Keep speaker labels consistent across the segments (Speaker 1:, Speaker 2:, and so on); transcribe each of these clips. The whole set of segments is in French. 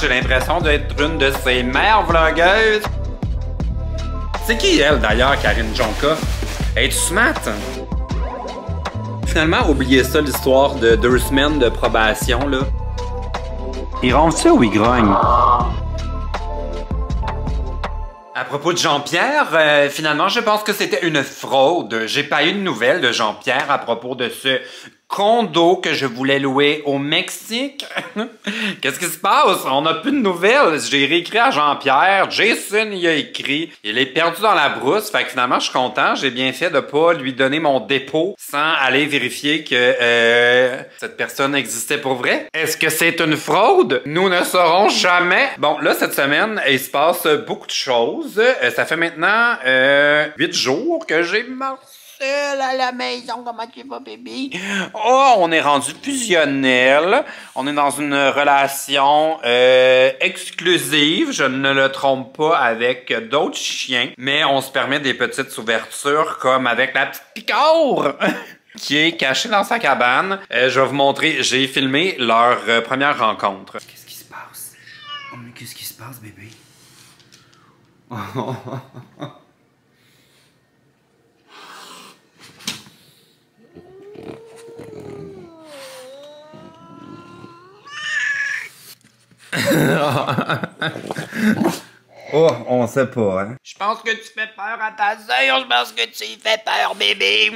Speaker 1: j'ai l'impression d'être une de ces mères vlogueuses. C'est qui elle d'ailleurs, Karine Jonca? Es-tu smart? Finalement, oubliez ça, l'histoire de 2 semaines de probation, là. Il ronfle ça ou il grogne? À propos de Jean-Pierre, finalement, je pense que c'était une fraude. J'ai pas eu de nouvelles de Jean-Pierre à propos de ce condo que je voulais louer au Mexique. Qu'est-ce qui se passe? On n'a plus de nouvelles. J'ai réécrit à Jean-Pierre. Jason y a écrit. Il est perdu dans la brousse. Fait que finalement, je suis content. J'ai bien fait de pas lui donner mon dépôt sans aller vérifier que cette personne existait pour vrai. Est-ce que c'est une fraude? Nous ne saurons jamais. Bon, là, cette semaine, il se passe beaucoup de choses. Ça fait maintenant 8 jours que j'ai marché à la maison. Comment tu vas, bébé? Oh, on est rendu fusionnel. On est dans une relation exclusive. Je ne le trompe pas avec d'autres chiens. Mais on se permet des petites ouvertures comme avec la petite Picore qui est cachée dans sa cabane. Je vais vous montrer. J'ai filmé leur première rencontre. Qu'est-ce qui se passe? Oh, mais qu'est-ce qui se passe, bébé? Oh, on sait pas, hein? Je pense que tu fais peur à ta sœur, je pense que tu y fais peur, bébé.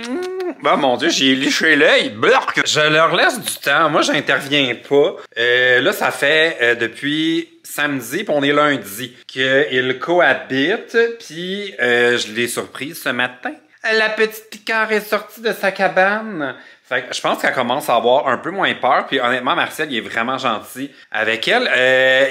Speaker 1: Bon, mon Dieu, j'ai liché l'œil, burk! Je leur laisse du temps, moi j'interviens pas. Là, ça fait depuis samedi, puis on est lundi, qu'ils cohabitent, puis je l'ai surprise ce matin. La petite Picore est sortie de sa cabane. Fait que je pense qu'elle commence à avoir un peu moins peur. Puis honnêtement, Marcel, il est vraiment gentil avec elle.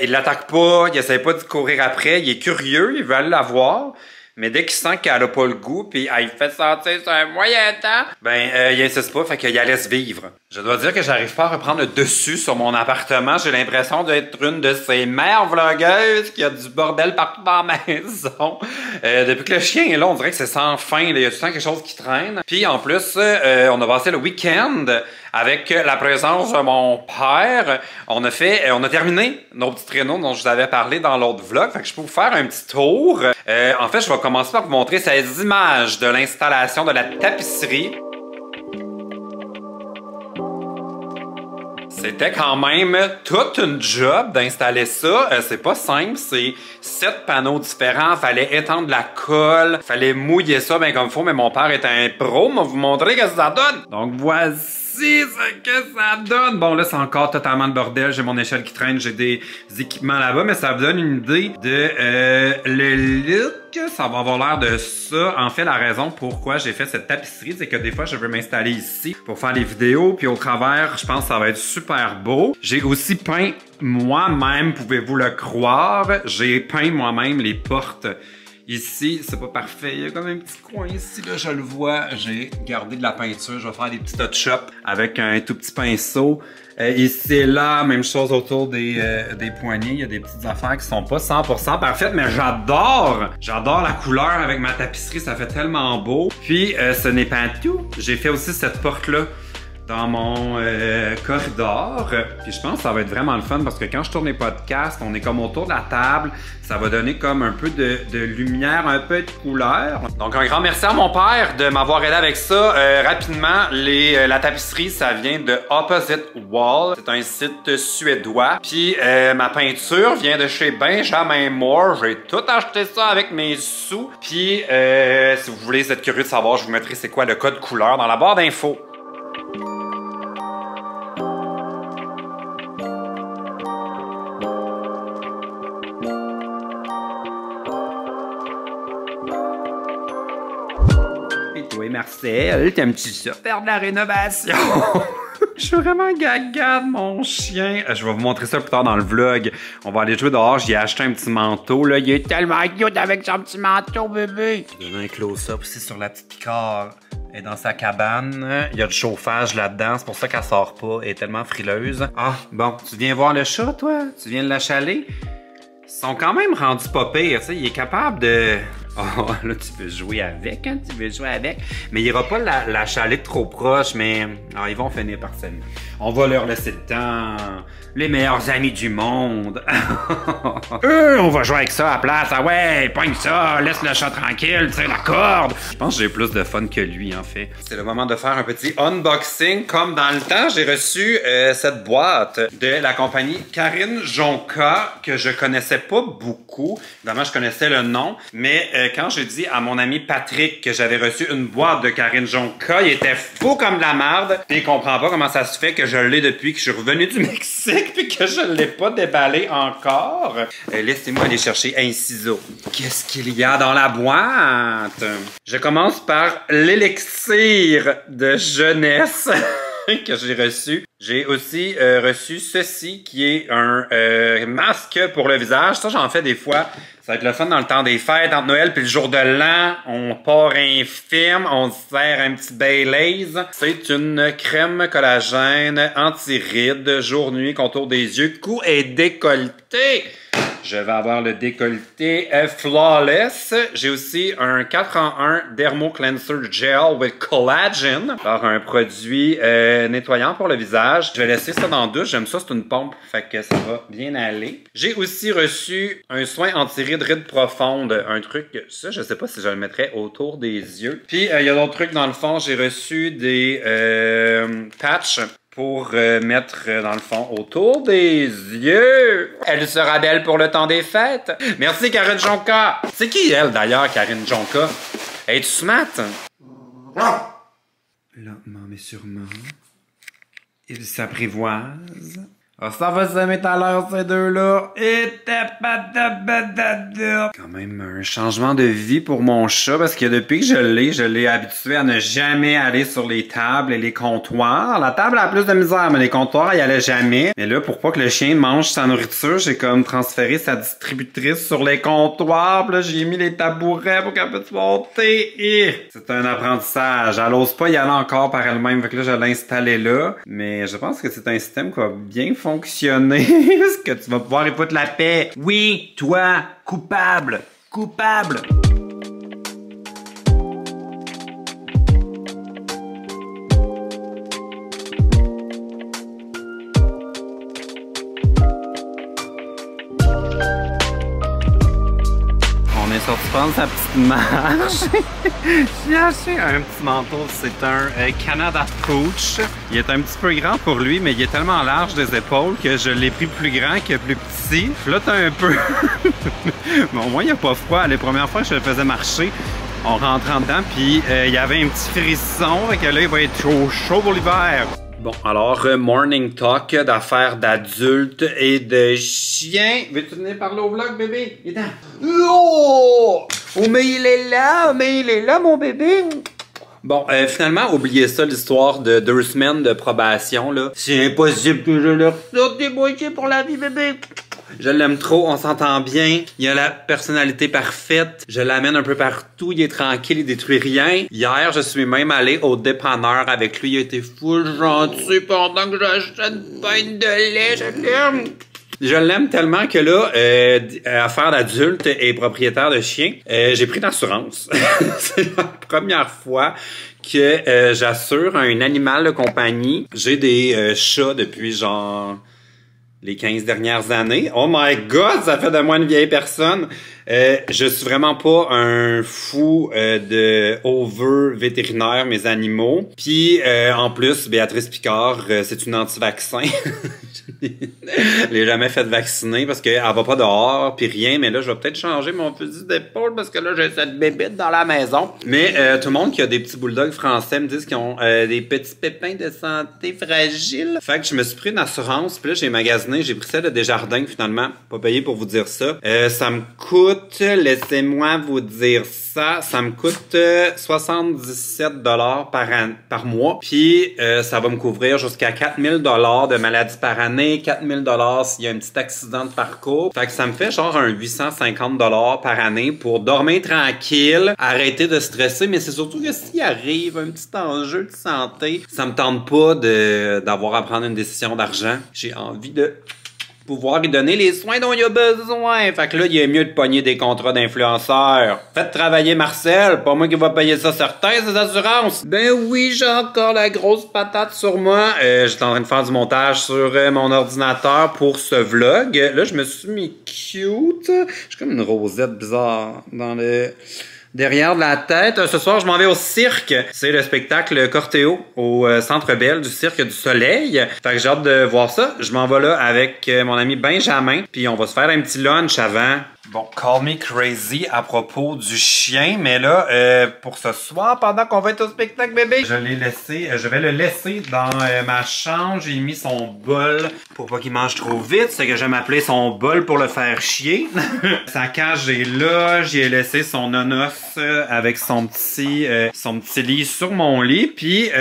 Speaker 1: Il l'attaque pas, il essaie pas de courir après. Il est curieux, il veut aller la voir. Mais dès qu'il sent qu'elle a pas le goût, puis il fait sentir sur un moyen temps, ben il insiste pas, fait qu'il la laisse vivre. Je dois dire que j'arrive pas à reprendre le dessus sur mon appartement. J'ai l'impression d'être une de ces mères vlogueuses qui a du bordel partout dans la maison. Depuis que le chien est là, on dirait que c'est sans fin. Il y a tout le temps quelque chose qui traîne. Puis en plus, on a passé le week-end avec la présence de mon père. On a terminé nos petits traîneaux dont je vous avais parlé dans l'autre vlog. Fait que je peux vous faire un petit tour. En fait, je vais commencer par vous montrer ces images de l'installation de la tapisserie. C'était quand même toute une job d'installer ça. C'est pas simple, c'est 7 panneaux différents. Fallait étendre la colle, fallait mouiller ça bien comme il faut, mais mon père est un pro. On va vous montrer ce que ça donne. Donc voici ce que ça donne. Bon, là, c'est encore totalement de bordel. J'ai mon échelle qui traîne, j'ai des équipements là-bas, mais ça vous donne une idée de le look. Ça va avoir l'air de ça. En fait, la raison pourquoi j'ai fait cette tapisserie, c'est que des fois, je veux m'installer ici pour faire les vidéos, puis au travers, je pense que ça va être super beau. J'ai aussi peint moi-même, pouvez-vous le croire, j'ai peint moi-même les portes. Ici, c'est pas parfait. Il y a comme un petit coin ici, là, je le vois. J'ai gardé de la peinture. Je vais faire des petits touch-ups avec un tout petit pinceau. Ici et là, même chose autour des poignées. Il y a des petites affaires qui sont pas 100% parfaites, mais j'adore! J'adore la couleur avec ma tapisserie. Ça fait tellement beau. Puis, ce n'est pas tout. J'ai fait aussi cette porte-là dans mon corridor. Puis je pense que ça va être vraiment le fun parce que quand je tourne les podcasts, on est comme autour de la table. Ça va donner comme un peu de lumière, un peu de couleur. Donc un grand merci à mon père de m'avoir aidé avec ça. Rapidement, la tapisserie, ça vient de Opposite Wall. C'est un site suédois. Puis ma peinture vient de chez Benjamin Moore. J'ai tout acheté ça avec mes sous. Puis si vous voulez être curieux de savoir, je vous mettrai c'est quoi le code couleur dans la barre d'infos. Oui, Marcel, t'aimes-tu ça? Faire de la rénovation! Je suis vraiment gaga de mon chien. Je vais vous montrer ça plus tard dans le vlog. On va aller jouer dehors. J'ai acheté un petit manteau. Là. Il est tellement cute avec son petit manteau, bébé. Je vais donner un close-up aussi sur la petite Picore. Elle est dans sa cabane. Il y a du chauffage là-dedans. C'est pour ça qu'elle sort pas. Elle est tellement frileuse. Ah, bon. Tu viens voir le chat, toi? Tu viens de l'achaler? Ils sont quand même rendus pas pires. Tu sais, il est capable de... Oh, là, tu veux jouer avec, hein? Tu veux jouer avec. Mais il n'y aura pas la chalette trop proche, mais ils vont finir par s'aimer. On va leur laisser le temps. Les meilleurs amis du monde. On va jouer avec ça à la place. Ah ouais, pogne ça, laisse le chat tranquille, tire la corde. Je pense que j'ai plus de fun que lui, en fait. C'est le moment de faire un petit unboxing. Comme dans le temps, j'ai reçu cette boîte de la compagnie Karine Jonca, que je connaissais pas beaucoup. Évidemment, je connaissais le nom. Mais quand j'ai dit à mon ami Patrick que j'avais reçu une boîte de Karine Jonca, il était fou comme de la merde. Puis il comprend pas comment ça se fait que je l'ai depuis que je suis revenu du Mexique puis que je l'ai pas déballé encore. Laissez-moi aller chercher un ciseau. Qu'est-ce qu'il y a dans la boîte? Je commence par l'élixir de jeunesse que j'ai reçu. J'ai aussi reçu ceci qui est un masque pour le visage. Ça, j'en fais des fois. Ça va être le fun dans le temps des fêtes, entre Noël puis le jour de l'an. On part un film, on se sert un petit Baileys. C'est une crème collagène anti-rides, jour-nuit, contour des yeux, cou et décolleté. Je vais avoir le décolleté flawless. J'ai aussi un 4 en 1 Dermo Cleanser Gel with Collagen. Alors, un produit nettoyant pour le visage. Je vais laisser ça dans la douche. J'aime ça, c'est une pompe. Fait que ça va bien aller. J'ai aussi reçu un soin anti-rides, rides profondes. Un truc, ça, je sais pas si je le mettrais autour des yeux. Puis, il y a d'autres trucs dans le fond. J'ai reçu des patchs pour mettre, dans le fond, autour des yeux. Elle sera belle pour le temps des fêtes. Merci, Karine Jonca. C'est qui, elle, d'ailleurs, Karine Jonca? Es-tu smart? Lentement, mais sûrement, ils s'apprivoisent. Ah, ça va se mettre à l'heure, ces deux-là. Et quand même un changement de vie pour mon chat, parce que depuis que je l'ai habitué à ne jamais aller sur les tables et les comptoirs. La table a plus de misère, mais les comptoirs, il y allait jamais. Mais là, pour pas que le chien mange sa nourriture, j'ai comme transféré sa distributrice sur les comptoirs. Puis là, j'ai mis les tabourets pour qu'elle puisse monter. Et c'est un apprentissage. Elle ose pas y aller encore par elle-même. Fait que là, je l'ai installé là. Mais je pense que c'est un système qui va bien fonctionner. Est-ce que tu vas pouvoir écouter la paix? Oui, toi, coupable. Coupable. On est sorti prendre sa petite marche. J'ai acheté un petit manteau. C'est un Canada Pooch. Il est un petit peu grand pour lui, mais il est tellement large des épaules que je l'ai pris plus grand que plus petit. Flotte un peu. Mais au moins, il n'y a pas froid. Les premières fois que je le faisais marcher, on rentre dedans, puis il y avait un petit frisson. Fait que là, il va être chaud pour l'hiver. Bon, alors, morning talk d'affaires d'adultes et de chiens. Veux-tu venir parler au vlog, bébé? Viens. Oh! Oh, mais il est là, mon bébé. Bon, finalement, oubliez ça, l'histoire de 2 semaines de probation, là. C'est impossible que je le ressorte des boîtiers pour la vie, bébé. Je l'aime trop, on s'entend bien. Il a la personnalité parfaite. Je l'amène un peu partout. Il est tranquille, il détruit rien. Hier, je suis même allé au dépanneur avec lui. Il a été full gentil pendant que j'achète une pinte de lait. Je l'aime. Je l'aime tellement que là, affaire d'adulte et propriétaire de chien, j'ai pris l'assurance. C'est la première fois que j'assure un animal de compagnie. J'ai des chats depuis genre les 15 dernières années. Oh my God, ça fait de moi une vieille personne. Je suis vraiment pas un fou de over vétérinaire, mes animaux. Puis en plus, Béatrice Picard, c'est une anti-vaccin. Je l'ai jamais fait vacciner parce qu'elle va pas dehors puis rien. Mais là, je vais peut-être changer mon fusil d'épaule parce que là, j'ai cette bébête dans la maison. Mais tout le monde qui a des petits bulldogs français me disent qu'ils ont des petits pépins de santé fragiles. Fait que je me suis pris une assurance. Puis là, j'ai magasiné. J'ai pris celle de Desjardins finalement. Pas payé pour vous dire ça. Ça me coûte, laissez-moi vous dire ça, ça me coûte 77 $ par mois. Puis ça va me couvrir jusqu'à 4000 $ de maladie par année, 4000 $ s'il y a un petit accident de parcours. Fait que ça me fait genre un 850 $ par année pour dormir tranquille, arrêter de stresser. Mais c'est surtout que s'il arrive un petit enjeu de santé, ça me tente pas d'avoir à prendre une décision d'argent. J'ai envie de pouvoir lui donner les soins dont il a besoin. Fait que là, il est mieux de pogner des contrats d'influenceurs. Faites travailler Marcel, pas moi qui va payer ça certain, ces assurances. Ben oui, j'ai encore la grosse patate sur moi. J'étais en train de faire du montage sur mon ordinateur pour ce vlog. Là, je me suis mis cute. J'ai comme une rosette bizarre dans le... derrière de la tête. Ce soir, je m'en vais au cirque. C'est le spectacle Cortéo au Centre Bell du Cirque du Soleil. Fait que j'ai hâte de voir ça. Je m'en vais là avec mon ami Benjamin. Puis on va se faire un petit lunch avant. Bon, call me crazy à propos du chien, mais là, pour ce soir, pendant qu'on va être au spectacle bébé, je vais le laisser dans ma chambre. J'ai mis son bol pour pas qu'il mange trop vite. C'est que j'aime appeler son bol pour le faire chier. Sa cage est là. J'y ai laissé son nonos avec son petit lit sur mon lit. Puis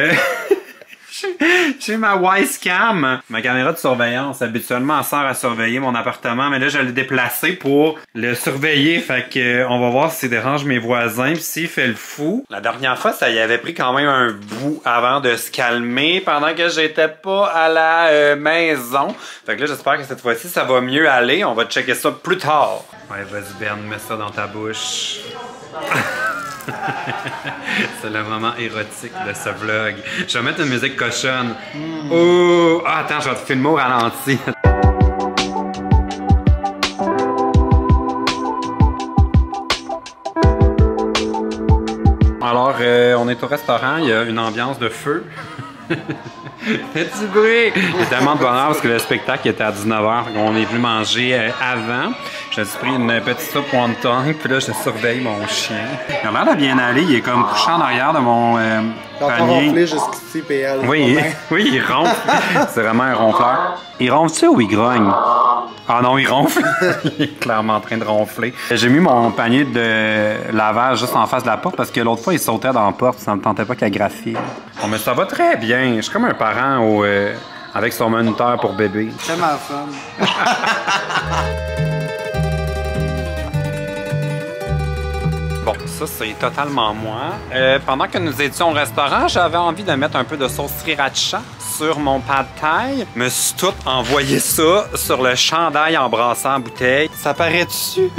Speaker 1: j'ai ma Wisecam, ma caméra de surveillance. Habituellement, elle sert à surveiller mon appartement, mais là, je l'ai déplacé pour le surveiller. Fait que on va voir s'il dérange mes voisins, puis s'il fait le fou. La dernière fois, ça y avait pris quand même un bout avant de se calmer, pendant que j'étais pas à la maison. Fait que là, j'espère que cette fois-ci, ça va mieux aller. On va checker ça plus tard. Ouais, vas-y Ben, mets ça dans ta bouche. C'est le moment érotique de ce vlog. Je vais mettre une musique cochonne. Oh, attends, je vais te filmer au ralenti. Alors, on est au restaurant, il y a une ambiance de feu. Petit bruit! J'ai tellement de bonheur parce que le spectacle était à 19h. On est venu manger avant. J'ai pris une petite soupe wonton, puis là, je surveille mon chien. Il a l'air de bien aller. Il est comme couché en arrière de mon panier.
Speaker 2: Ronflé jusqu'ici, PL.
Speaker 1: Oui, oui, il ronfle. C'est vraiment un ronfleur. Il ronfle-tu ou il grogne? Ah non, il ronfle. Il est clairement en train de ronfler. J'ai mis mon panier de lavage juste en face de la porte parce que l'autre fois, il sautait dans la porte. Ça ne me tentait pas qu'il graphie. Bon, mais ça va très bien. Je suis comme un parent avec son moniteur pour bébé.
Speaker 2: C'est tellement fun.
Speaker 1: Bon, ça, c'est totalement moi. Pendant que nous étions au restaurant, j'avais envie de mettre un peu de sauce sriracha sur mon pad thai. Me suis tout envoyé ça sur le chandail en brassant en bouteille. Ça paraît-tu?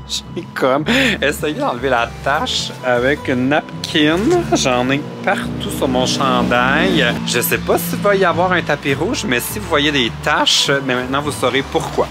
Speaker 1: J'ai comme essayé d'enlever la tache avec une napkin. J'en ai partout sur mon chandail. Je sais pas s'il va y avoir un tapis rouge, mais si vous voyez des taches, mais maintenant vous saurez pourquoi.